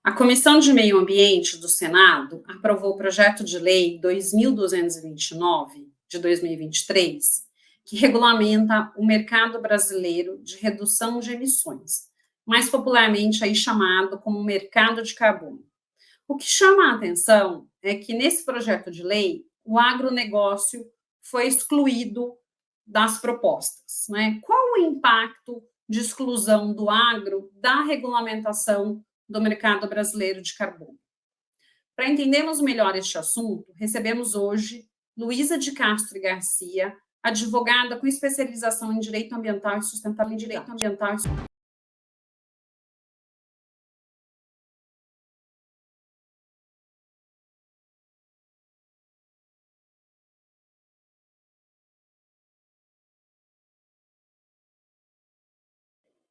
A Comissão de Meio Ambiente do Senado aprovou o projeto de lei 2229 de 2023, que regulamenta o mercado brasileiro de redução de emissões, mais popularmente aí chamado como mercado de carbono. O que chama a atenção é que nesse projeto de lei o agronegócio foi excluído das propostas, né? Qual o impacto de exclusão do agro da regulamentação do mercado brasileiro de carbono? Para entendermos melhor este assunto, recebemos hoje Luísa de Castro e Garcia, advogada com especialização em Direito Ambiental e Sustentabilidade.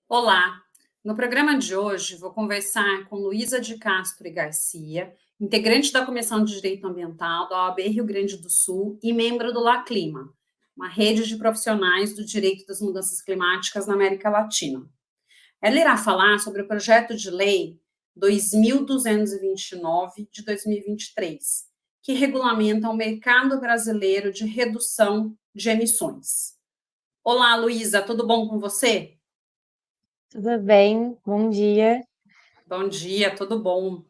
Olá! No programa de hoje, vou conversar com Luísa de Castro e Garcia, integrante da Comissão de Direito Ambiental da OAB Rio Grande do Sul e membro do La Clima, uma rede de profissionais do direito das mudanças climáticas na América Latina. Ela irá falar sobre o projeto de lei 2229 de 2023, que regulamenta o mercado brasileiro de redução de emissões. Olá, Luísa, tudo bom com você? Tudo bem, bom dia. Bom dia, tudo bom?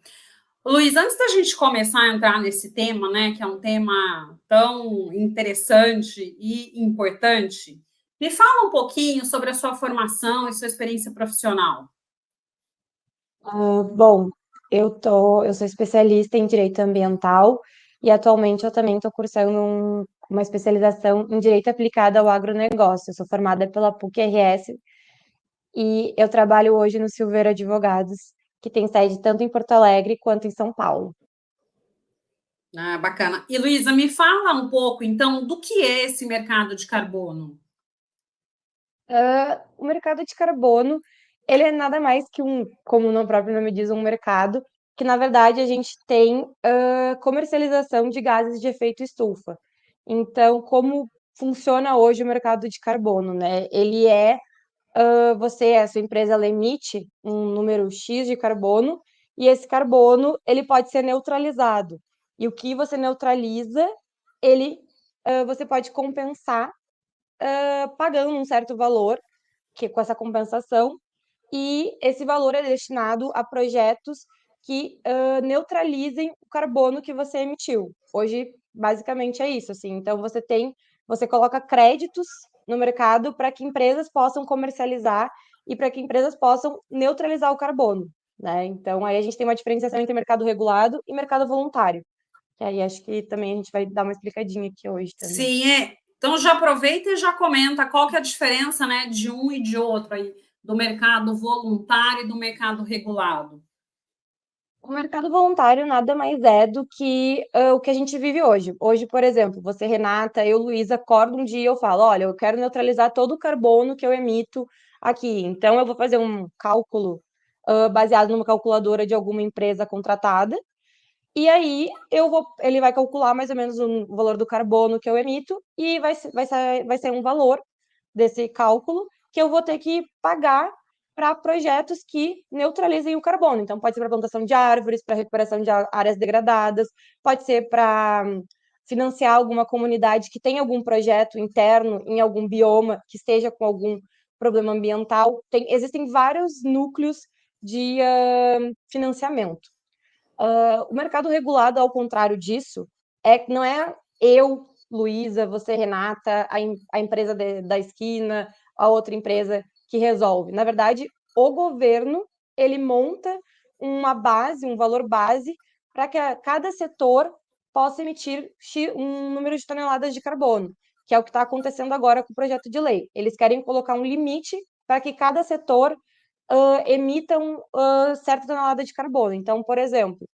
Luiz, antes da gente começar a entrar nesse tema, né, que é um tema tão interessante e importante, me fala um pouquinho sobre a sua formação e sua experiência profissional. Bom, eu sou especialista em direito ambiental e atualmente eu também estou cursando uma especialização em direito aplicado ao agronegócio. Eu sou formada pela PUC-RS e eu trabalho hoje no Silveira Advogados, que tem sede tanto em Porto Alegre quanto em São Paulo. Ah, bacana. E, Luísa, me fala um pouco, então, do que é esse mercado de carbono? O mercado de carbono, ele é nada mais que como o próprio nome diz, um mercado que, na verdade, a gente tem comercialização de gases de efeito estufa. Então, como funciona hoje o mercado de carbono, né? A sua empresa, ela emite um número X de carbono e esse carbono, ele pode ser neutralizado. E o que você neutraliza, você pode compensar pagando um certo valor, que com essa compensação, e esse valor é destinado a projetos que neutralizem o carbono que você emitiu. Hoje, basicamente, é isso, assim. Então, você coloca créditos no mercado para que empresas possam comercializar e para que empresas possam neutralizar o carbono, né? Então, aí a gente tem uma diferenciação entre mercado regulado e mercado voluntário. Que aí acho que também a gente vai dar uma explicadinha aqui hoje também. Sim, é. Então, já aproveita e já comenta qual que é a diferença, né, de um e de outro aí, do mercado voluntário e do mercado regulado. O mercado voluntário nada mais é do que o que a gente vive hoje. Hoje, por exemplo, você, Renata, eu, Luísa, acordo um dia e eu falo, olha, eu quero neutralizar todo o carbono que eu emito aqui. Então, eu vou fazer um cálculo baseado numa calculadora de alguma empresa contratada, e aí ele vai calcular mais ou menos o valor do carbono que eu emito e vai ser um valor desse cálculo que eu vou ter que pagar para projetos que neutralizem o carbono. Então, pode ser para plantação de árvores, para recuperação de áreas degradadas, pode ser para financiar alguma comunidade que tem algum projeto interno em algum bioma que esteja com algum problema ambiental. Existem vários núcleos de financiamento. O mercado regulado, ao contrário disso, não é eu, Luísa, você, Renata, a empresa da esquina, a outra empresa que resolve. Na verdade, o governo, ele monta uma base, um valor base, para que cada setor possa emitir um número de toneladas de carbono, que é o que está acontecendo agora com o projeto de lei. Eles querem colocar um limite para que cada setor emitam certa tonelada de carbono. Então, por exemplo,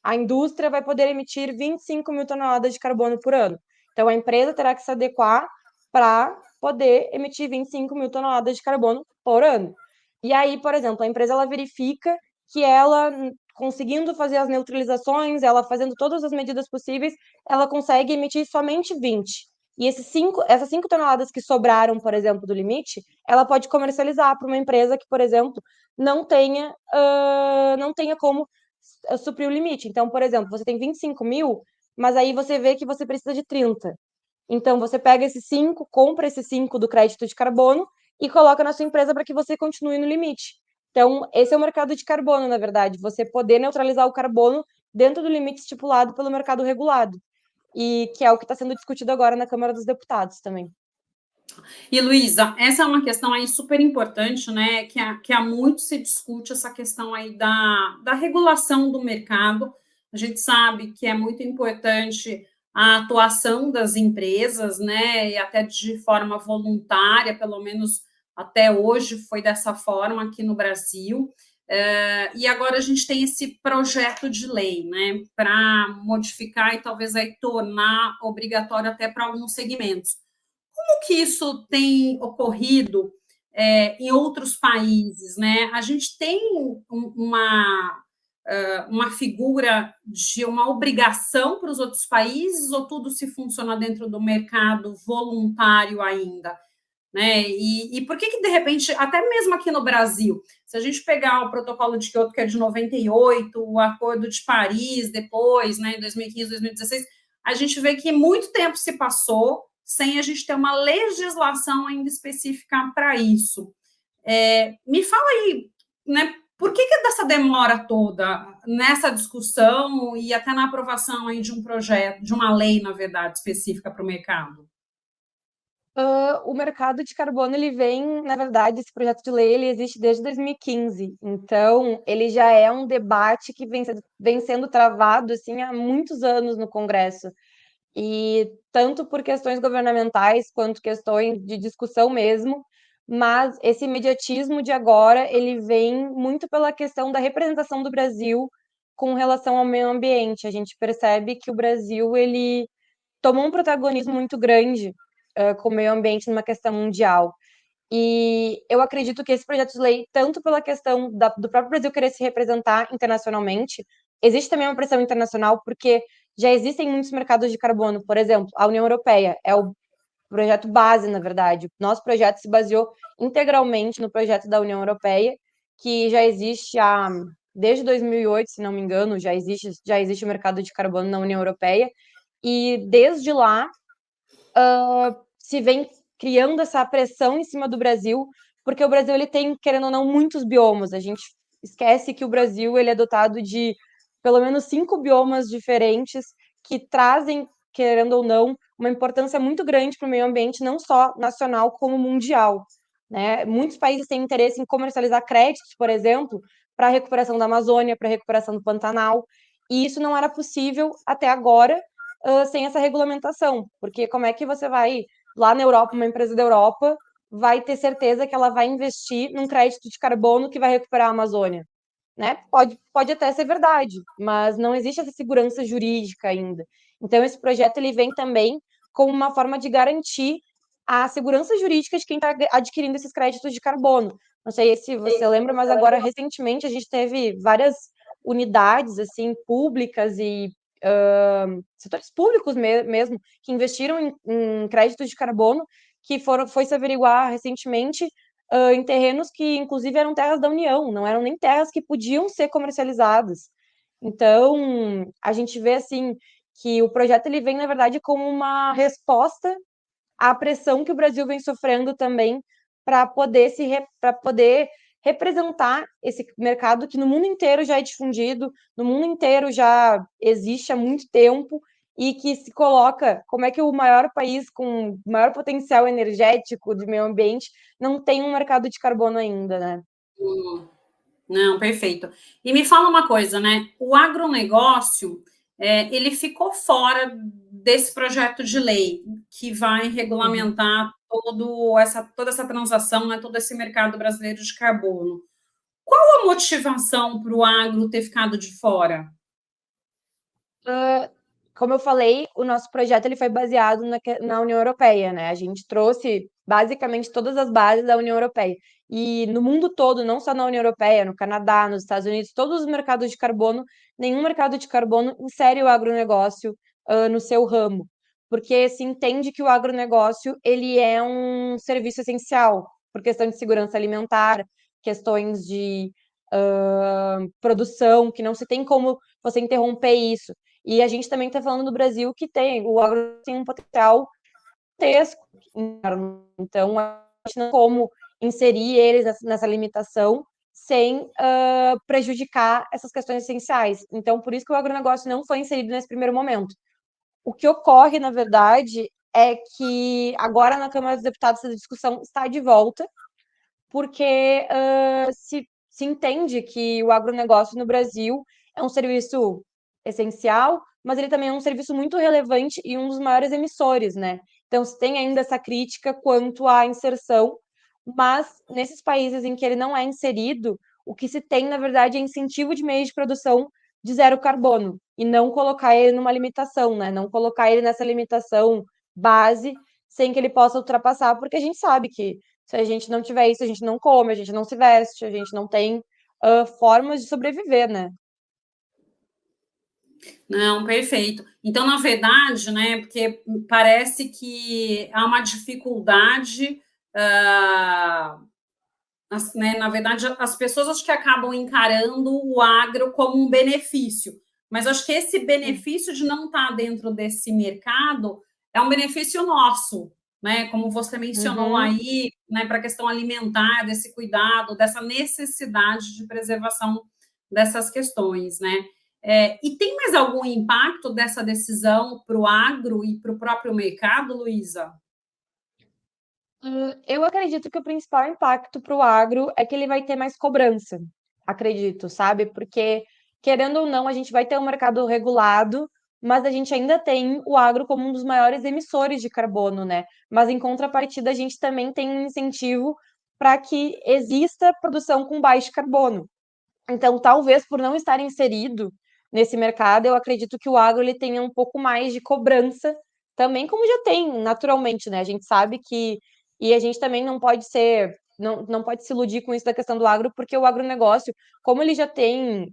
a indústria vai poder emitir 25 mil toneladas de carbono por ano. Então, a empresa terá que se adequar para poder emitir 25 mil toneladas de carbono por ano. E aí, por exemplo, a empresa ela verifica que ela, conseguindo fazer as neutralizações, ela fazendo todas as medidas possíveis, ela consegue emitir somente 20. E essas 5 toneladas que sobraram, por exemplo, do limite, ela pode comercializar para uma empresa que, por exemplo, não tenha como suprir o limite. Então, por exemplo, você tem 25 mil, mas aí você vê que você precisa de 30. Então, você pega esses 5, compra esses 5 do crédito de carbono e coloca na sua empresa para que você continue no limite. Então, esse é o mercado de carbono, na verdade, você poder neutralizar o carbono dentro do limite estipulado pelo mercado regulado, e que é o que está sendo discutido agora na Câmara dos Deputados também. E, Luísa, essa é uma questão aí super importante, né? Que há muito se discute essa questão aí da regulação do mercado. A gente sabe que é muito importante a atuação das empresas, né? E até de forma voluntária, pelo menos até hoje foi dessa forma aqui no Brasil. E agora a gente tem esse projeto de lei, né, para modificar e talvez aí tornar obrigatório até para alguns segmentos. Como que isso tem ocorrido em outros países, né? A gente tem uma figura de uma obrigação para os outros países ou tudo se funciona dentro do mercado voluntário ainda? Né? E por que, de repente, até mesmo aqui no Brasil, se a gente pegar o protocolo de Kyoto, que é de 98, o Acordo de Paris, depois, né, em 2015, 2016, a gente vê que muito tempo se passou sem a gente ter uma legislação ainda específica para isso. Me fala aí, né, por que dessa demora toda nessa discussão e até na aprovação aí de um projeto, de uma lei, na verdade, específica para o mercado? O mercado de carbono, ele vem, na verdade, esse projeto de lei, ele existe desde 2015. Então, ele já é um debate que vem sendo travado, assim, há muitos anos no Congresso. E tanto por questões governamentais, quanto questões de discussão mesmo, mas esse imediatismo de agora, ele vem muito pela questão da representação do Brasil com relação ao meio ambiente. A gente percebe que o Brasil, ele tomou um protagonismo muito grande com o meio ambiente numa questão mundial. E eu acredito que esse projeto de lei, tanto pela questão do próprio Brasil querer se representar internacionalmente, existe também uma pressão internacional, porque já existem muitos mercados de carbono. Por exemplo, a União Europeia é o projeto base, na verdade. Nosso projeto se baseou integralmente no projeto da União Europeia, que já existe desde 2008, se não me engano, já existe o mercado de carbono na União Europeia. E desde lá, se vem criando essa pressão em cima do Brasil, porque o Brasil, ele tem, querendo ou não, muitos biomas. A gente esquece que o Brasil, ele é dotado de pelo menos 5 biomas diferentes que trazem, querendo ou não, uma importância muito grande para o meio ambiente, não só nacional, como mundial, né? Muitos países têm interesse em comercializar créditos, por exemplo, para a recuperação da Amazônia, para a recuperação do Pantanal, e isso não era possível até agora, sem essa regulamentação, porque como é que você vai lá na Europa, uma empresa da Europa vai ter certeza que ela vai investir num crédito de carbono que vai recuperar a Amazônia, né? Pode até ser verdade, mas não existe essa segurança jurídica ainda. Então, esse projeto, ele vem também como uma forma de garantir a segurança jurídica de quem está adquirindo esses créditos de carbono. Não sei se você lembra, mas agora, recentemente, a gente teve várias unidades, assim, públicas e setores públicos mesmo, que investiram em créditos de carbono, que foi se averiguar recentemente em terrenos que, inclusive, eram terras da União, não eram nem terras que podiam ser comercializadas. Então, a gente vê, assim, que o projeto, ele vem, na verdade, como uma resposta à pressão que o Brasil vem sofrendo também para poder representar esse mercado que no mundo inteiro já é difundido, no mundo inteiro já existe há muito tempo e que se coloca como é que o maior país com maior potencial energético de meio ambiente não tem um mercado de carbono ainda, né? Não, perfeito. E me fala uma coisa, né? O agronegócio, ele ficou fora desse projeto de lei que vai Uhum. regulamentar toda essa transação, né, todo esse mercado brasileiro de carbono. Qual a motivação para o agro ter ficado de fora? Como eu falei, o nosso projeto ele foi baseado na União Europeia, né? A gente trouxe basicamente todas as bases da União Europeia. E no mundo todo, não só na União Europeia, no Canadá, nos Estados Unidos, todos os mercados de carbono, nenhum mercado de carbono insere o agronegócio no seu ramo. porque se entende que o agronegócio ele é um serviço essencial, por questão de segurança alimentar, questões de produção, que não se tem como você interromper isso. E a gente também está falando do Brasil que o agro tem um potencial gigantesco. Então, a gente não tem como inserir eles nessa limitação sem prejudicar essas questões essenciais. Então, por isso que o agronegócio não foi inserido nesse primeiro momento. O que ocorre, na verdade, é que agora na Câmara dos Deputados essa discussão está de volta, porque se entende que o agronegócio no Brasil é um serviço essencial, mas ele também é um serviço muito relevante e um dos maiores emissores, né? Então, se tem ainda essa crítica quanto à inserção, mas nesses países em que ele não é inserido, o que se tem, na verdade, é incentivo de meios de produção de zero carbono, e não colocar ele numa limitação, né? Não colocar ele nessa limitação base, sem que ele possa ultrapassar, porque a gente sabe que se a gente não tiver isso, a gente não come, a gente não se veste, a gente não tem formas de sobreviver, né? Não, perfeito. Então, na verdade, né, porque parece que há uma dificuldade, né, na verdade, as pessoas acho que acabam encarando o agro como um benefício, mas acho que esse benefício de não estar dentro desse mercado é um benefício nosso, né, como você mencionou Uhum. aí, né, para a questão alimentar, desse cuidado, dessa necessidade de preservação dessas questões, né? E tem mais algum impacto dessa decisão para o agro e para o próprio mercado, Luísa? Eu acredito que o principal impacto para o agro é que ele vai ter mais cobrança, acredito, sabe? Porque, querendo ou não, a gente vai ter um mercado regulado, mas a gente ainda tem o agro como um dos maiores emissores de carbono, né? Mas, em contrapartida, a gente também tem um incentivo para que exista produção com baixo carbono. Então, talvez por não estar inserido nesse mercado, eu acredito que o agro ele tenha um pouco mais de cobrança também, como já tem naturalmente, né? A gente sabe que e a gente também não pode ser não pode se iludir com isso da questão do agro, porque o agronegócio, como ele já tem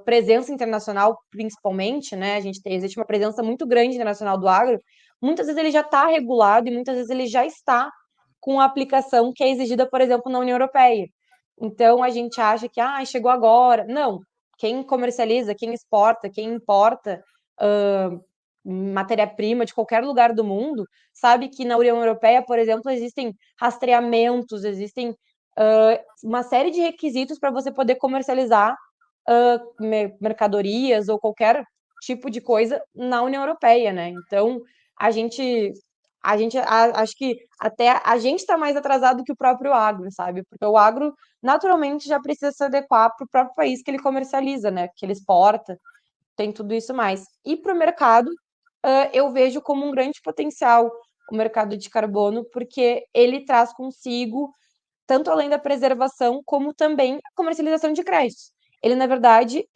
presença internacional, principalmente, né? Existe uma presença muito grande internacional do agro. Muitas vezes ele já está regulado e muitas vezes ele já está com a aplicação que é exigida, por exemplo, na União Europeia. Então a gente acha que chegou agora. Não, quem comercializa, quem exporta, quem importa matéria-prima de qualquer lugar do mundo, sabe que na União Europeia, por exemplo, existem rastreamentos, existem uma série de requisitos para você poder comercializar mercadorias ou qualquer tipo de coisa na União Europeia, né? Então, a gente, acho que até a gente está mais atrasado que o próprio agro, sabe? Porque o agro, naturalmente, já precisa se adequar para o próprio país que ele comercializa, né? Que ele exporta, tem tudo isso mais. E para o mercado, eu vejo como um grande potencial o mercado de carbono, porque ele traz consigo tanto além da preservação, como também a comercialização de créditos. Ele, na verdade,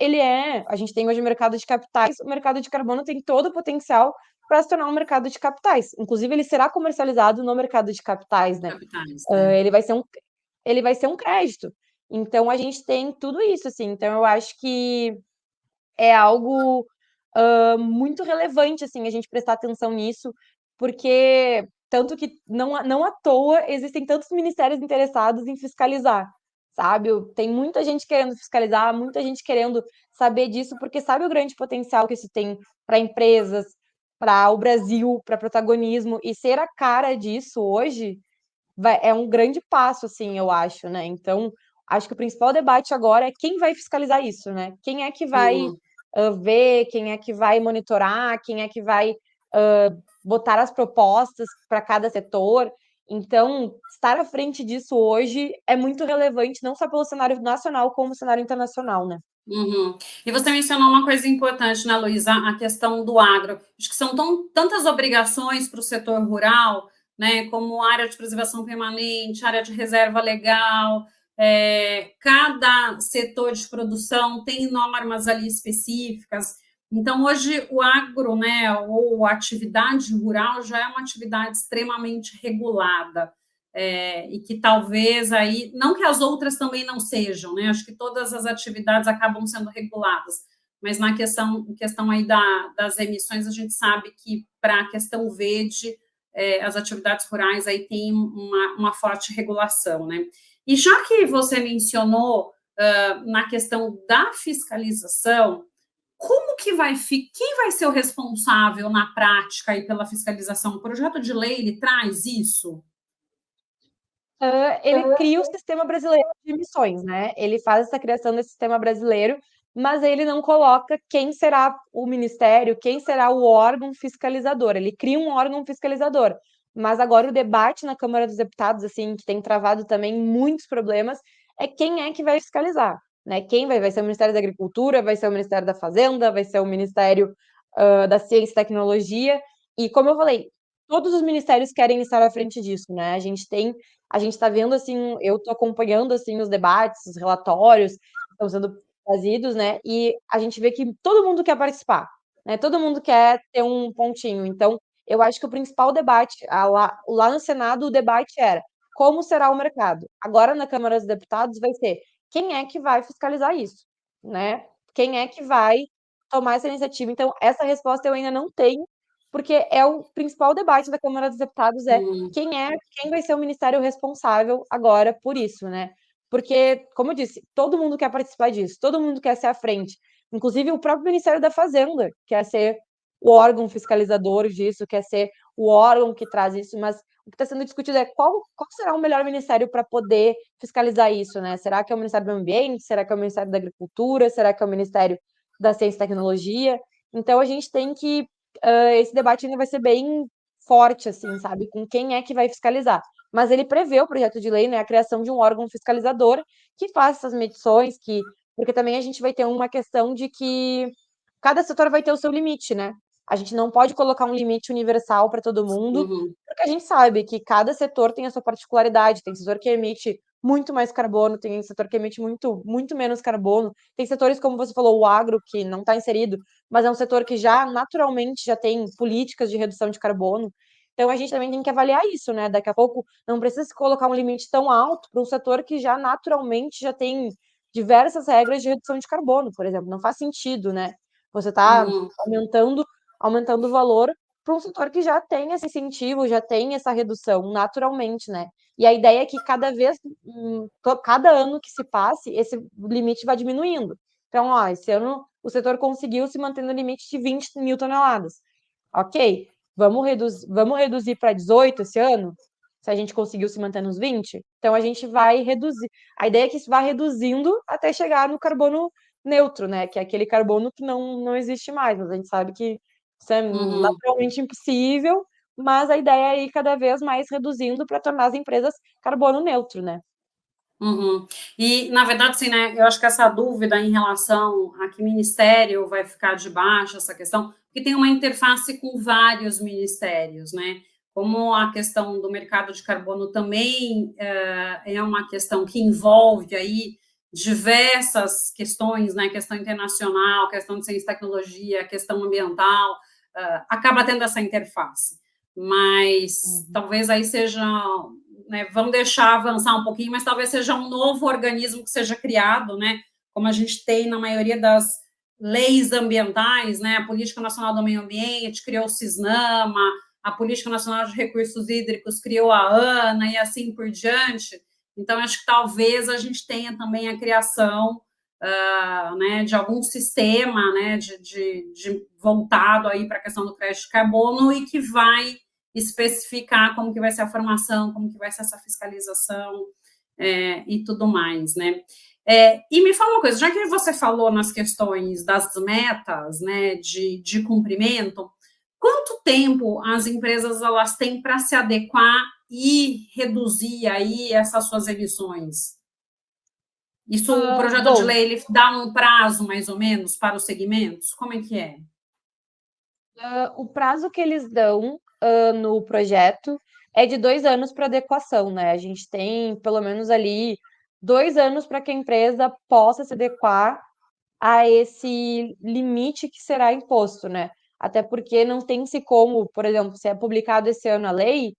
a gente tem hoje o mercado de capitais, o mercado de carbono tem todo o potencial para se tornar um mercado de capitais. Inclusive, ele será comercializado no mercado de capitais, né? Capitais, né? Ele vai ser um crédito. Então, a gente tem tudo isso, assim. Então, eu acho que é algo muito relevante, assim, a gente prestar atenção nisso, porque tanto que não à toa existem tantos ministérios interessados em fiscalizar, sabe? Tem muita gente querendo fiscalizar, muita gente querendo saber disso, porque sabe o grande potencial que isso tem para empresas, para o Brasil, para protagonismo, e ser a cara disso hoje é um grande passo, assim, eu acho, né? Então, acho que o principal debate agora é quem vai fiscalizar isso, né? Quem é que vai Uhum. ver, quem é que vai monitorar, quem é que vai botar as propostas para cada setor. Então, estar à frente disso hoje é muito relevante, não só pelo cenário nacional, como cenário internacional, né? Uhum. E você mencionou uma coisa importante, né, Luísa? A questão do agro. Acho que são tantas obrigações para o setor rural, né, como área de preservação permanente, área de reserva legal. Cada setor de produção tem normas ali específicas. Então, hoje, o agro, né, ou a atividade rural já é uma atividade extremamente regulada. E que talvez aí, não que as outras também não sejam, né? Acho que todas as atividades acabam sendo reguladas, mas na questão aí das emissões, a gente sabe que para a questão verde, as atividades rurais aí têm uma forte regulação, né? E já que você mencionou na questão da fiscalização, como que quem vai ser o responsável na prática aí pela fiscalização? O projeto de lei, ele traz isso? Ele cria o sistema brasileiro de emissões, né? Ele faz essa criação desse sistema brasileiro, mas ele não coloca quem será o ministério, quem será o órgão fiscalizador. Ele cria um órgão fiscalizador. Mas agora o debate na Câmara dos Deputados, assim, que tem travado também muitos problemas, é quem é que vai fiscalizar, né? Quem vai ser o Ministério da Agricultura, vai ser o Ministério da Fazenda, vai ser o Ministério da Ciência e Tecnologia. E como eu falei, todos os ministérios querem estar à frente disso, né? A gente está vendo, assim, eu estou acompanhando, assim, os debates, os relatórios que estão sendo trazidos, né, e a gente vê que todo mundo quer participar, né, todo mundo quer ter um pontinho. Então, eu acho que o principal debate, lá no Senado, o debate era como será o mercado. Agora, na Câmara dos Deputados, vai ser quem é que vai fiscalizar isso, né? Quem é que vai tomar essa iniciativa? Então, essa resposta eu ainda não tenho, porque é o principal debate da Câmara dos Deputados quem vai ser o ministério responsável agora por isso, né? Porque, como eu disse, todo mundo quer participar disso, todo mundo quer ser à frente. Inclusive o próprio Ministério da Fazenda quer ser o órgão fiscalizador disso, quer ser o órgão que traz isso, mas o que está sendo discutido é qual será o melhor ministério para poder fiscalizar isso, né? Será que é o Ministério do Ambiente? Será que é o Ministério da Agricultura? Será que é o Ministério da Ciência e Tecnologia? Então a gente tem que esse debate ainda vai ser bem forte, assim, sabe? Com quem é que vai fiscalizar. Mas ele prevê o projeto de lei, né, a criação de um órgão fiscalizador que faça essas medições, porque também a gente vai ter uma questão de que cada setor vai ter o seu limite, né? A gente não pode colocar um limite universal para todo mundo, Uhum. porque a gente sabe que cada setor tem a sua particularidade. Tem setor que emite muito mais carbono, tem setor que emite muito menos carbono. Tem setores, como você falou, o agro, que não está inserido, mas é um setor que já naturalmente já tem políticas de redução de carbono. Então a gente também tem que avaliar isso, né? Daqui a pouco não precisa se colocar um limite tão alto para um setor que já naturalmente já tem diversas regras de redução de carbono, por exemplo. Não faz sentido, né? Você está Uhum. aumentando o valor para um setor que já tem esse incentivo, já tem essa redução naturalmente, né? E a ideia é que cada ano que se passe, esse limite vai diminuindo. Então, ó, esse ano o setor conseguiu se manter no limite de 20 mil toneladas. Ok, vamos reduzir para 18 esse ano? Se a gente conseguiu se manter nos 20? Então a gente vai reduzir. A ideia é que isso vá reduzindo até chegar no carbono neutro, né? Que é aquele carbono que não existe mais. Mas a gente sabe que isso é Uhum. naturalmente impossível, mas a ideia é ir cada vez mais reduzindo para tornar as empresas carbono neutro, né? Uhum. E, na verdade, assim, né, eu acho que essa dúvida em relação a que ministério vai ficar debaixo, essa questão, porque tem uma interface com vários ministérios, né? Como a questão do mercado de carbono também é uma questão que envolve aí diversas questões, né? Questão internacional, questão de ciência e tecnologia, questão ambiental, acaba tendo essa interface. Mas talvez aí seja, né, vamos deixar avançar um pouquinho, mas talvez seja um novo organismo que seja criado, né, como a gente tem na maioria das leis ambientais, né, a Política Nacional do Meio Ambiente criou o CISNAMA, a Política Nacional de Recursos Hídricos criou a ANA e assim por diante. Então, acho que talvez a gente tenha também a criação né, de algum sistema, né, de voltado aí para a questão do crédito de carbono e que vai especificar como que vai ser a formação, como que vai ser essa fiscalização e tudo mais, né? E me fala uma coisa, já que você falou nas questões das metas, né, de cumprimento, quanto tempo as empresas elas têm para se adequar e reduzir aí essas suas emissões? Isso, o projeto de Bom, lei, ele dá um prazo, mais ou menos, para os segmentos? Como é que é? o prazo que eles dão no projeto é de 2 anos para adequação, né? A gente tem pelo menos ali 2 anos para que a empresa possa se adequar a esse limite que será imposto, né? Até porque não tem-se como, por exemplo, se é publicado esse ano a lei,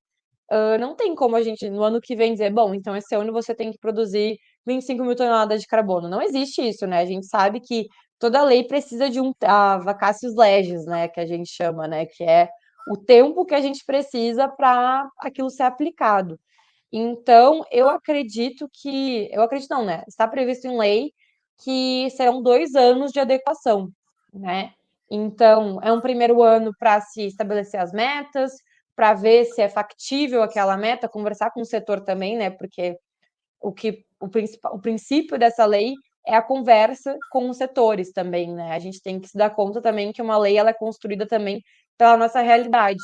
não tem como a gente, no ano que vem, dizer, bom, então esse ano você tem que produzir 25 mil toneladas de carbono. Não existe isso, né? A gente sabe que toda lei precisa de a vacatio legis, né, que a gente chama, né, que é o tempo que a gente precisa para aquilo ser aplicado. Então, eu acredito não, né? Está previsto em lei que serão 2 anos de adequação, né? Então, é um primeiro ano para se estabelecer as metas, para ver se é factível aquela meta, conversar com o setor também, né? Porque o princípio dessa lei é a conversa com os setores também, né? A gente tem que se dar conta também que uma lei ela é construída também pela nossa realidade.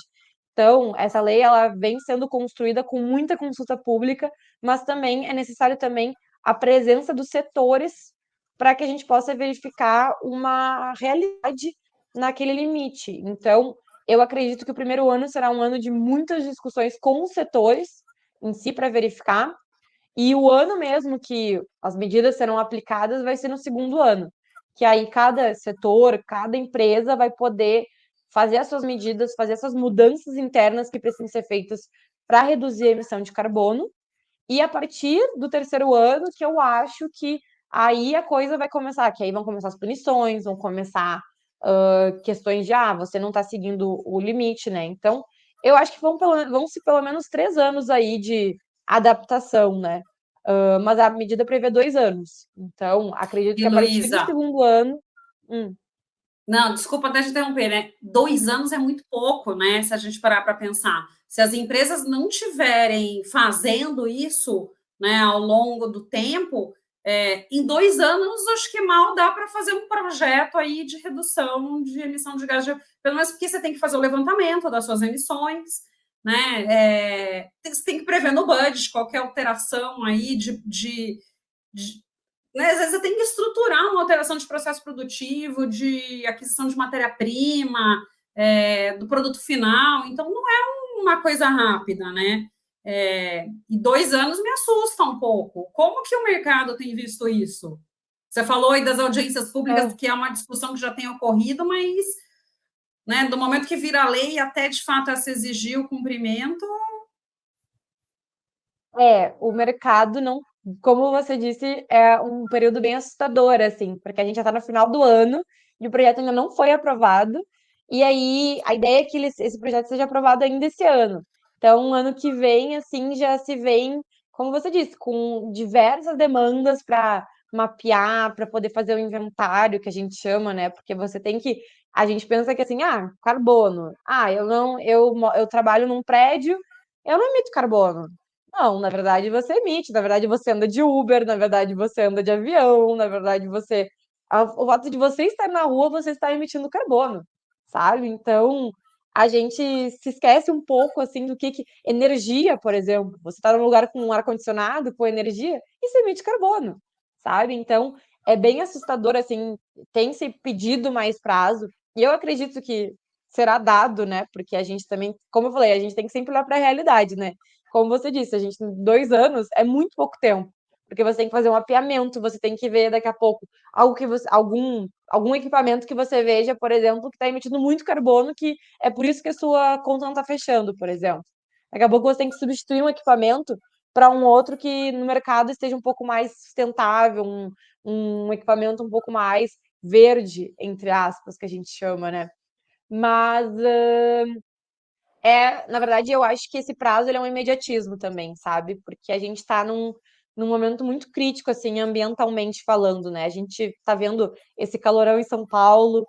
Então, essa lei ela vem sendo construída com muita consulta pública, mas também é necessário também a presença dos setores para que a gente possa verificar uma realidade naquele limite. Então, eu acredito que o primeiro ano será um ano de muitas discussões com os setores em si para verificar, e o ano mesmo que as medidas serão aplicadas vai ser no segundo ano, que aí cada setor, cada empresa vai poder fazer as suas medidas, fazer essas mudanças internas que precisam ser feitas para reduzir a emissão de carbono. E a partir do terceiro ano, que eu acho que aí a coisa vai começar, que aí vão começar as punições, vão começar questões de, você não está seguindo o limite, né? Então, eu acho que vão-se pelo menos 3 anos aí de adaptação, né? Mas a medida prevê 2 anos. Então, acredito E que a partir do Luísa, segundo ano. Hum, não, desculpa até te interromper, né? 2 anos é muito pouco, né? Se a gente parar para pensar. Se as empresas não tiverem fazendo isso, né, ao longo do tempo, em 2 anos, acho que mal dá para fazer um projeto aí de redução de emissão de gás de... Pelo menos porque você tem que fazer o levantamento das suas emissões, né? Você tem que prever no budget qualquer alteração aí de né, às vezes você tem que estruturar uma alteração de processo produtivo, de aquisição de matéria-prima, do produto final. Então, não é uma coisa rápida, né? E 2 anos me assusta um pouco. Como que o mercado tem visto isso? Você falou aí das audiências públicas, é, que é uma discussão que já tem ocorrido, mas né, do momento que vira lei até de fato essa exigir o cumprimento. o mercado não, como você disse, é um período bem assustador, assim, porque a gente já está no final do ano e o projeto ainda não foi aprovado. E aí a ideia é que esse projeto seja aprovado ainda esse ano. Então, ano que vem, assim, já se vem, como você disse, com diversas demandas para mapear, para poder fazer o inventário que a gente chama, né? Porque você tem que. A gente pensa que assim, carbono. Eu não, eu trabalho num prédio, eu não emito carbono. Não, na verdade você emite, na verdade você anda de Uber, na verdade você anda de avião, na verdade o fato de você estar na rua, você está emitindo carbono, sabe? Então, a gente se esquece um pouco, assim, energia, por exemplo. Você está num lugar com um ar-condicionado, com energia, isso emite carbono, sabe? Então, é bem assustador, assim, tem se pedido mais prazo, e eu acredito que será dado, né? Porque a gente também, como eu falei, a gente tem que sempre olhar para a realidade, né? Como você disse, a gente tem 2 anos, é muito pouco tempo, porque você tem que fazer um mapeamento, você tem que ver daqui a pouco algum equipamento que você veja, por exemplo, que está emitindo muito carbono, que é por isso que a sua conta não está fechando, por exemplo. Daqui a pouco você tem que substituir um equipamento para um outro que no mercado esteja um pouco mais sustentável, um equipamento um pouco mais verde, entre aspas, que a gente chama, né? Mas na verdade, eu acho que esse prazo ele é um imediatismo também, sabe? Porque a gente está num momento muito crítico, assim, ambientalmente falando, né? A gente está vendo esse calorão em São Paulo,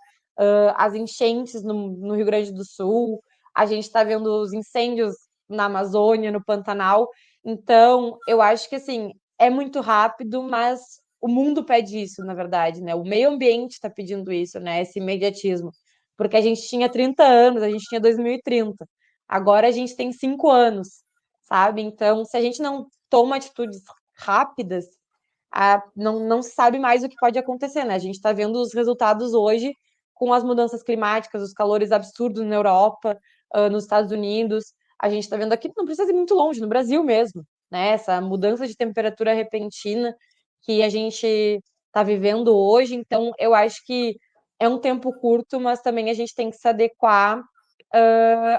as enchentes no Rio Grande do Sul, a gente está vendo os incêndios na Amazônia, no Pantanal. Então, eu acho que, assim, é muito rápido, mas o mundo pede isso, na verdade, né? O meio ambiente está pedindo isso, né? Esse imediatismo. Porque a gente tinha 30 anos, a gente tinha 2030. Agora a gente tem 5 anos, sabe? Então, se a gente não toma atitudes rápidas, não se sabe mais o que pode acontecer, né? A gente está vendo os resultados hoje com as mudanças climáticas, os calores absurdos na Europa, nos Estados Unidos. A gente está vendo aqui, não precisa ir muito longe, no Brasil mesmo, né? Essa mudança de temperatura repentina que a gente está vivendo hoje. Então, eu acho que é um tempo curto, mas também a gente tem que se adequar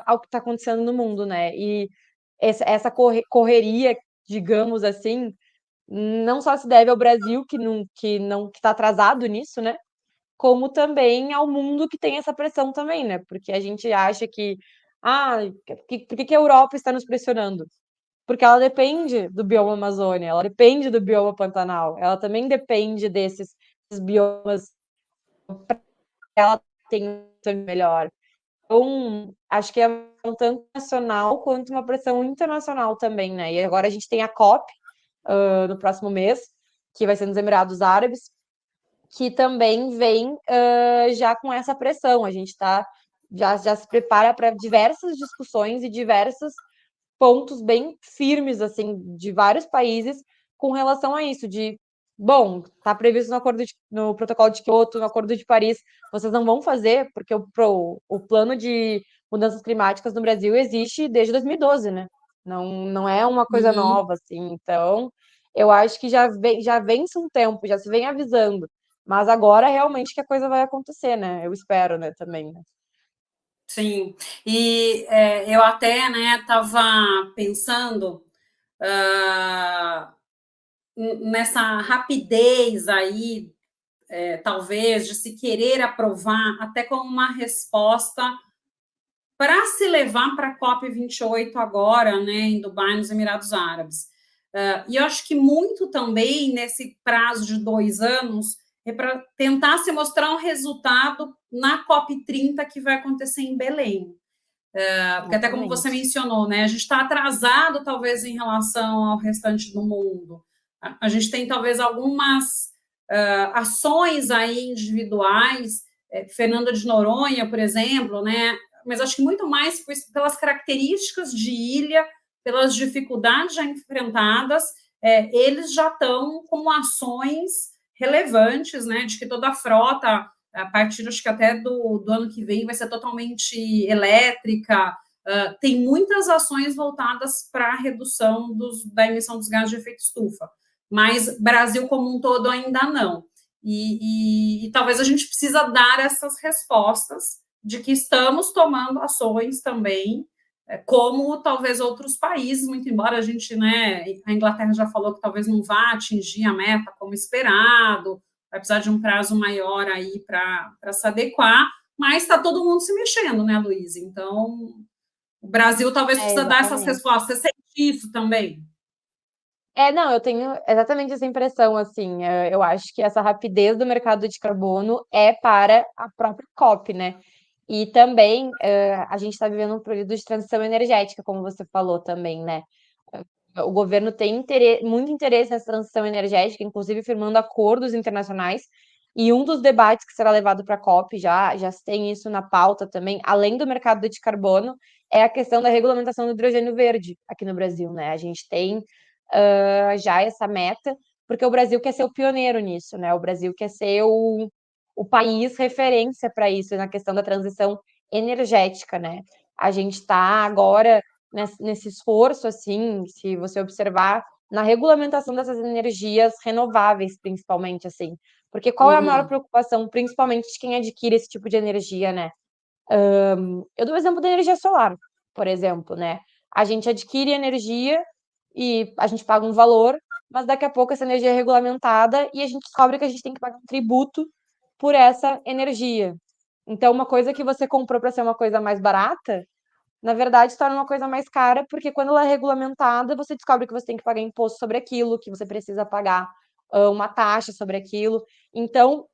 ao que está acontecendo no mundo, né? E essa correria, digamos assim, não só se deve ao Brasil, que está atrasado nisso, né? como também ao mundo que tem essa pressão também, né? Porque a gente acha que, ah, por que a Europa está nos pressionando? Porque ela depende do bioma Amazônia, ela depende do bioma Pantanal, ela também depende desses biomas, ela tem um melhor. Então, acho que é um tanto nacional quanto uma pressão internacional também, né? E agora a gente tem a COP, no próximo mês, que vai ser nos Emirados Árabes, que também vem já com essa pressão. A gente já se prepara para diversas discussões e diversos pontos bem firmes, assim, de vários países com relação a isso, de, bom, está previsto no protocolo de Kyoto, no Acordo de Paris, vocês não vão fazer, porque o plano de mudanças climáticas no Brasil existe desde 2012, né? Não é uma coisa Uhum. nova, assim, então eu acho que já vence um tempo, já se vem avisando, mas agora realmente que a coisa vai acontecer, né? Eu espero, né, também, né? Sim, e eu até, né, estava pensando ah, nessa rapidez aí, talvez, de se querer aprovar até como uma resposta para se levar para a COP28 agora, né, em Dubai, nos Emirados Árabes. E eu acho que muito também nesse prazo de 2 anos é para tentar se mostrar um resultado na COP30 que vai acontecer em Belém. Porque até como você Exatamente. mencionou, né, a gente está atrasado talvez em relação ao restante do mundo. A gente tem talvez algumas ações aí individuais, Fernando de Noronha, por exemplo, né, mas acho que muito mais pelas características de ilha, pelas dificuldades já enfrentadas, eles já estão com ações relevantes, né, de que toda a frota a partir, acho que até do ano que vem, vai ser totalmente elétrica. Tem muitas ações voltadas para a redução da emissão dos gases de efeito estufa, mas Brasil como um todo ainda não. E talvez a gente precisa dar essas respostas de que estamos tomando ações também, como talvez outros países, muito embora a gente, né, a Inglaterra já falou que talvez não vá atingir a meta como esperado, vai precisar de um prazo maior aí para se adequar, mas está todo mundo se mexendo, né, Luiz? Então, o Brasil talvez precisa dar essas Exatamente. respostas. Você sente isso também? Não, eu tenho exatamente essa impressão, assim, eu acho que essa rapidez do mercado de carbono é para a própria COP, né? E também a gente está vivendo um período de transição energética, como você falou também, né? O governo tem muito interesse nessa transição energética, inclusive firmando acordos internacionais, e um dos debates que será levado para a COP, já se tem isso na pauta também, além do mercado de carbono, é a questão da regulamentação do hidrogênio verde aqui no Brasil, né? A gente tem já essa meta, porque o Brasil quer ser o pioneiro nisso, né? O Brasil quer ser o país referência para isso, na questão da transição energética, né? A gente está agora nesse esforço, assim, se você observar, na regulamentação dessas energias renováveis, principalmente, assim. Porque qual é a maior Uhum, preocupação, principalmente de quem adquire esse tipo de energia, né? Eu dou o exemplo da energia solar, por exemplo, né? A gente adquire energia e a gente paga um valor, mas daqui a pouco essa energia é regulamentada e a gente descobre que a gente tem que pagar um tributo por essa energia. Então, uma coisa que você comprou para ser uma coisa mais barata, na verdade, se torna uma coisa mais cara, porque quando ela é regulamentada, você descobre que você tem que pagar imposto sobre aquilo, que você precisa pagar uma taxa sobre aquilo. Então,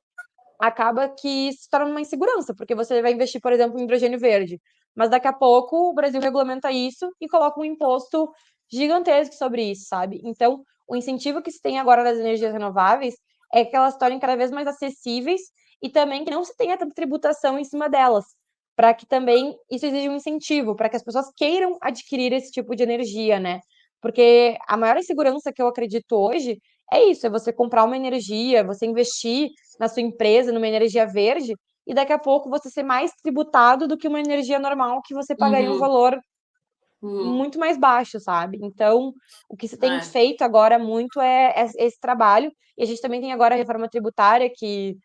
acaba que se torna uma insegurança, porque você vai investir, por exemplo, em hidrogênio verde, mas daqui a pouco o Brasil regulamenta isso e coloca um imposto gigantesco sobre isso, sabe? Então, o incentivo que se tem agora das energias renováveis é que elas se tornem cada vez mais acessíveis e também que não se tenha tanta tributação em cima delas, para que também isso exija um incentivo, para que as pessoas queiram adquirir esse tipo de energia, né? Porque a maior insegurança que eu acredito hoje é isso, é você comprar uma energia, você investir na sua empresa, numa energia verde, e daqui a pouco você ser mais tributado do que uma energia normal que você pagaria um uhum, valor uhum. muito mais baixo, sabe? Então, o que se tem É. feito agora muito é esse trabalho, e a gente também tem agora a reforma tributária, que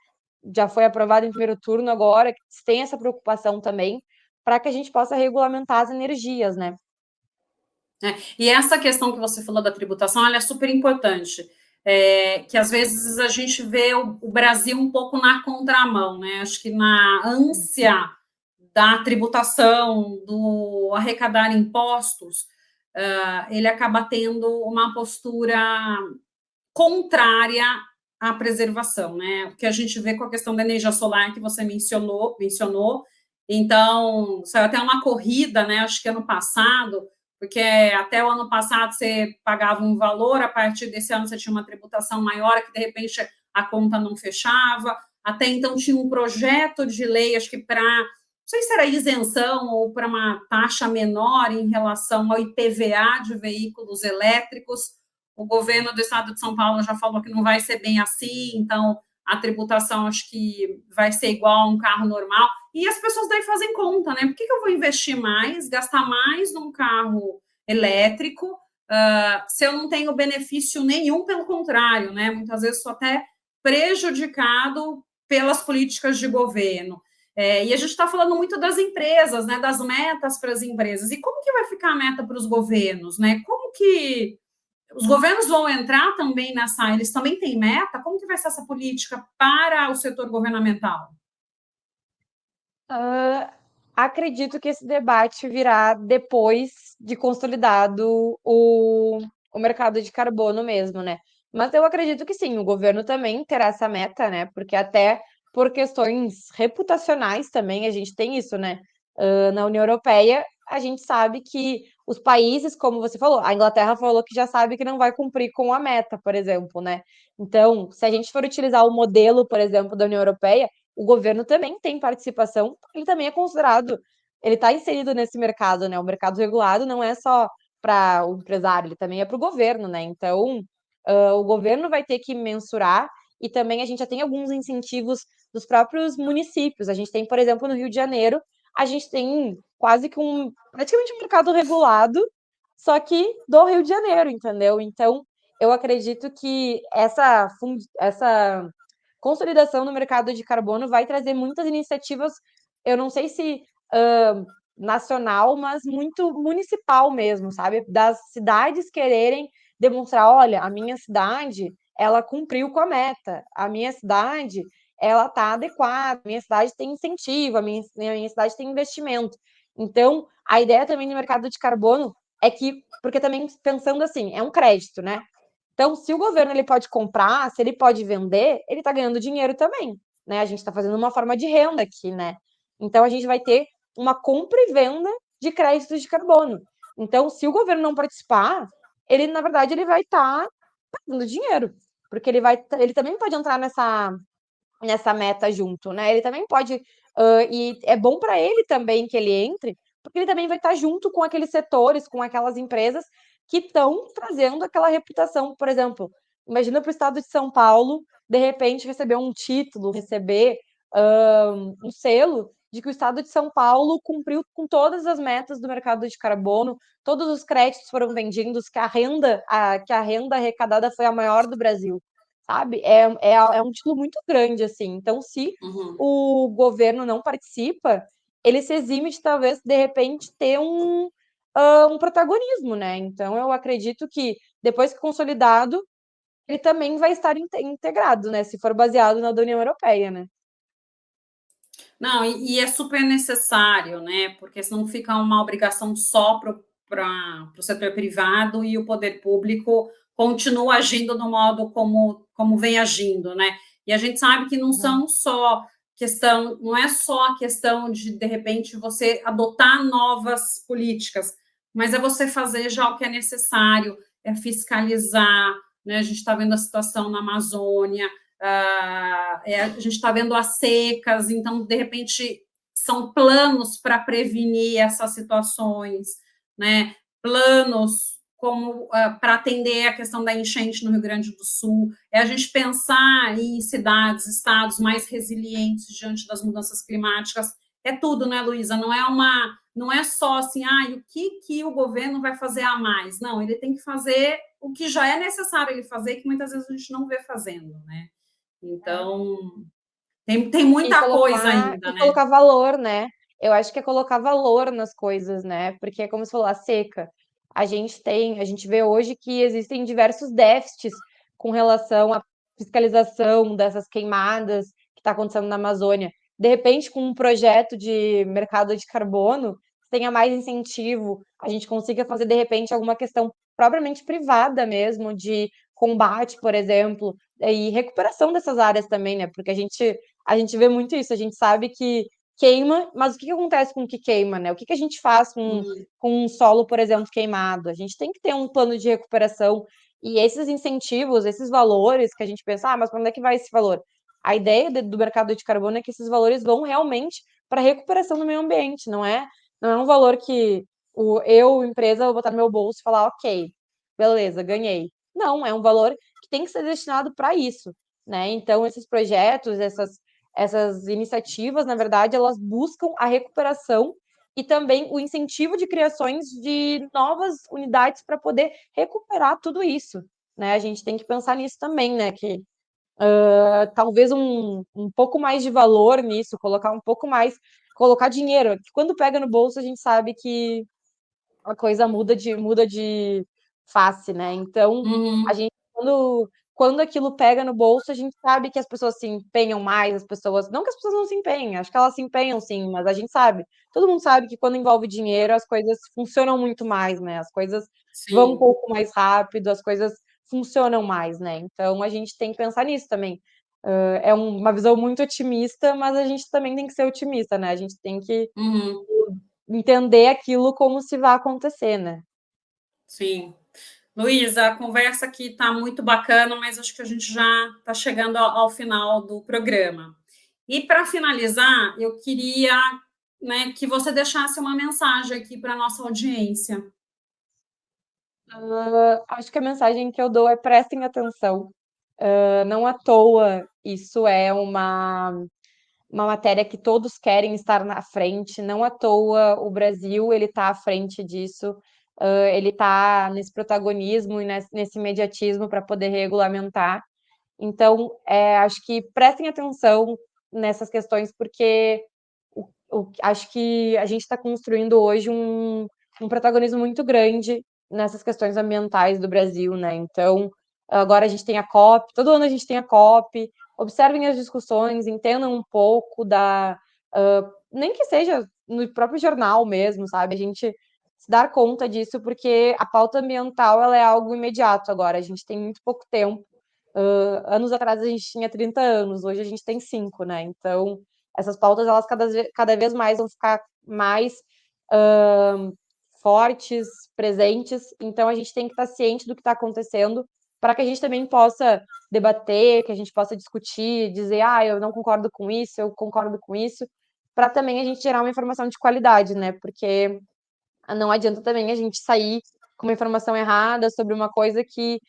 já foi aprovada em primeiro turno agora, que tem essa preocupação também, para que a gente possa regulamentar as energias, né? E essa questão que você falou da tributação, ela é super importante. que às vezes a gente vê o Brasil um pouco na contramão, né? Acho que na ânsia da tributação, do arrecadar impostos, ele acaba tendo uma postura contrária à preservação, né? O que a gente vê com a questão da energia solar que você mencionou. Então, saiu até uma corrida, né? Acho que ano passado, porque até o ano passado você pagava um valor, a partir desse ano você tinha uma tributação maior, que de repente a conta não fechava. Até então tinha um projeto de lei, acho que para, não sei se era isenção ou para uma taxa menor em relação ao IPVA de veículos elétricos. O governo do estado de São Paulo já falou que não vai ser bem assim, então a tributação acho que vai ser igual a um carro normal. E as pessoas daí fazem conta, né? Por que eu vou investir mais, gastar mais num carro elétrico, se eu não tenho benefício nenhum, pelo contrário, né? Muitas vezes sou até prejudicado pelas políticas de governo. E a gente está falando muito das empresas, né? Das metas para as empresas. E como que vai ficar a meta para os governos, né? Como que os governos vão entrar também nessa, eles também têm meta? Como que vai ser essa política para o setor governamental? Acredito que esse debate virá depois de consolidado o mercado de carbono mesmo, né? Mas eu acredito que sim, o governo também terá essa meta, né? Porque até por questões reputacionais também a gente tem isso, né? Na União Europeia, a gente sabe que os países, como você falou, a Inglaterra falou que já sabe que não vai cumprir com a meta, por exemplo, né? Então, se a gente for utilizar o modelo, por exemplo, da União Europeia, o governo também tem participação, ele também é considerado, ele está inserido nesse mercado, né? O mercado regulado não é só para o empresário, ele também é para o governo, né? Então, o governo vai ter que mensurar e também a gente já tem alguns incentivos dos próprios municípios. A gente tem, por exemplo, no Rio de Janeiro, a gente tem quase que praticamente um mercado regulado, só que do Rio de Janeiro, entendeu? Então, eu acredito que essa consolidação no mercado de carbono vai trazer muitas iniciativas, eu não sei se nacional, mas muito municipal mesmo, sabe? Das cidades quererem demonstrar, olha, a minha cidade, ela cumpriu com a meta, a minha cidade, ela está adequada, a minha cidade tem incentivo, a minha cidade tem investimento. Então, a ideia também do mercado de carbono é que, porque também pensando assim, é um crédito, né? Então, se o governo ele pode comprar, se ele pode vender, ele está ganhando dinheiro também, né? A gente está fazendo uma forma de renda aqui, né? Então, a gente vai ter uma compra e venda de créditos de carbono. Então, se o governo não participar, ele, na verdade, ele vai estar perdendo dinheiro, porque ele também pode entrar nessa meta junto, né? Ele também pode, e é bom para ele também que ele entre, porque ele também vai estar junto com aqueles setores, com aquelas empresas que estão trazendo aquela reputação. Por exemplo, imagina para o estado de São Paulo, de repente, receber um título, receber um selo de que o estado de São Paulo cumpriu com todas as metas do mercado de carbono, todos os créditos foram vendidos, que a renda arrecadada foi a maior do Brasil, sabe? É um título muito grande, assim. Então, se Uhum. o governo não participa, ele se exime de talvez, de repente, ter um protagonismo, né? Então, eu acredito que depois que consolidado, ele também vai estar integrado, né? Se for baseado na da União Europeia, né? Não, e é super necessário, né? Porque senão fica uma obrigação só para o setor privado e o poder público continua agindo no modo como vem agindo, né? E a gente sabe que não é só a questão de repente, você adotar novas políticas, mas é você fazer já o que é necessário, é fiscalizar, né? A gente está vendo a situação na Amazônia, a gente está vendo as secas, então, de repente, são planos para prevenir essas situações, né? Planos como para atender a questão da enchente no Rio Grande do Sul, é a gente pensar em cidades, estados mais resilientes diante das mudanças climáticas, é tudo, né, Luísa? Não é só assim, o que o governo vai fazer a mais? Não, ele tem que fazer o que já é necessário ele fazer, que muitas vezes a gente não vê fazendo, né? Então, tem E muita coisa colocar, ainda, e né? colocar valor, né? Eu acho que é colocar valor nas coisas, né? Porque, como você falou, a seca. A gente vê hoje que existem diversos déficits, com relação à fiscalização dessas queimadas que está acontecendo na Amazônia. De repente, com um projeto de mercado de carbono, tenha mais incentivo, a gente consiga fazer, de repente, alguma questão propriamente privada mesmo, de combate, por exemplo, e recuperação dessas áreas também, né? Porque a gente vê muito isso, a gente sabe que queima, mas o que acontece com o que queima, né? O que a gente faz com um solo, por exemplo, queimado? A gente tem que ter um plano de recuperação e esses incentivos, esses valores que a gente pensa, mas para onde é que vai esse valor? A ideia do mercado de carbono é que esses valores vão realmente para a recuperação do meio ambiente, não é um valor que empresa, vou botar no meu bolso e falar, ok, beleza, ganhei. Não, é um valor que tem que ser destinado para isso, né? Então, esses projetos, essas iniciativas, na verdade, elas buscam a recuperação e também o incentivo de criações de novas unidades para poder recuperar tudo isso, né? A gente tem que pensar nisso também, né? Que talvez um pouco mais de valor nisso, colocar um pouco mais, colocar dinheiro. Que quando pega no bolso, a gente sabe que a coisa muda de face, né? Então, a Uhum. gente, quando aquilo pega no bolso, a gente sabe que as pessoas se empenham mais, as pessoas. Não que as pessoas não se empenhem, acho que elas se empenham sim, mas a gente sabe. Todo mundo sabe que quando envolve dinheiro, as coisas funcionam muito mais, né? As coisas vão um Sim. pouco mais rápido, as coisas funcionam mais, né? Então a gente tem que pensar nisso também. É uma visão muito otimista, mas a gente também tem que ser otimista, né? A gente tem que Uhum. entender aquilo como se vai acontecer, né? Sim. Luísa, a conversa aqui está muito bacana, mas acho que a gente já está chegando ao final do programa. E para finalizar, eu queria, né, que você deixasse uma mensagem aqui para a nossa audiência. Acho que a mensagem que eu dou é prestem atenção. Não à toa, isso é uma matéria que todos querem estar na frente. Não à toa o Brasil ele está à frente disso. Ele está nesse protagonismo e nesse imediatismo para poder regulamentar. Então, acho que prestem atenção nessas questões, porque acho que a gente está construindo hoje um protagonismo muito grande nessas questões ambientais do Brasil, né? Então, agora a gente tem a COP, todo ano a gente tem a COP, observem as discussões, entendam um pouco nem que seja no próprio jornal mesmo, sabe? A gente se dar conta disso, porque a pauta ambiental ela é algo imediato agora, a gente tem muito pouco tempo. Anos atrás a gente tinha 30 anos, hoje a gente tem 5, né? Então, essas pautas, elas cada vez mais vão ficar mais fortes, presentes. Então, a gente tem que estar ciente do que está acontecendo para que a gente também possa debater, que a gente possa discutir, dizer, eu não concordo com isso, eu concordo com isso, para também a gente gerar uma informação de qualidade, né? Porque não adianta também a gente sair com uma informação errada sobre uma coisa que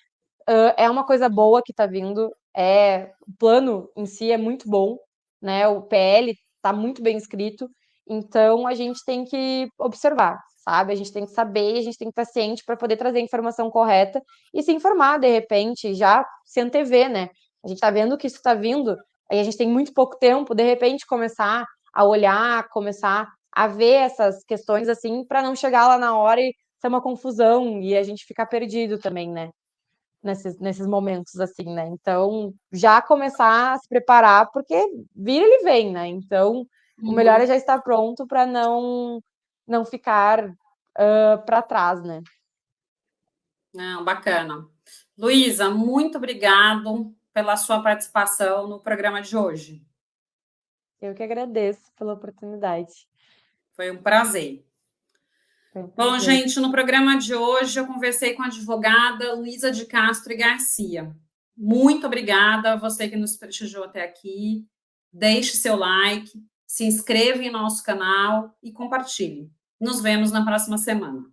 é uma coisa boa que está vindo, o plano em si é muito bom, né? O PL está muito bem escrito, então a gente tem que observar, sabe? A gente tem que saber, a gente tem que estar ciente para poder trazer a informação correta e se informar de repente, já se antever, né? A gente está vendo que isso está vindo, aí a gente tem muito pouco tempo, de repente começar a olhar, começar a ver essas questões assim, para não chegar lá na hora e ser uma confusão e a gente ficar perdido também, né? Nesses momentos, assim, né? Então, já começar a se preparar, porque vir ele vem, né? Então, o melhor é Uhum. já estar pronto para não ficar para trás, né? Não, bacana. Luísa, muito obrigado pela sua participação no programa de hoje. Eu que agradeço pela oportunidade. Foi um prazer. Foi um Bom, prazer. gente, no programa de hoje eu conversei com a advogada Luísa de Castro e Garcia. Muito obrigada a você que nos prestigiou até aqui. Deixe seu like, se inscreva em nosso canal e compartilhe. Nos vemos na próxima semana.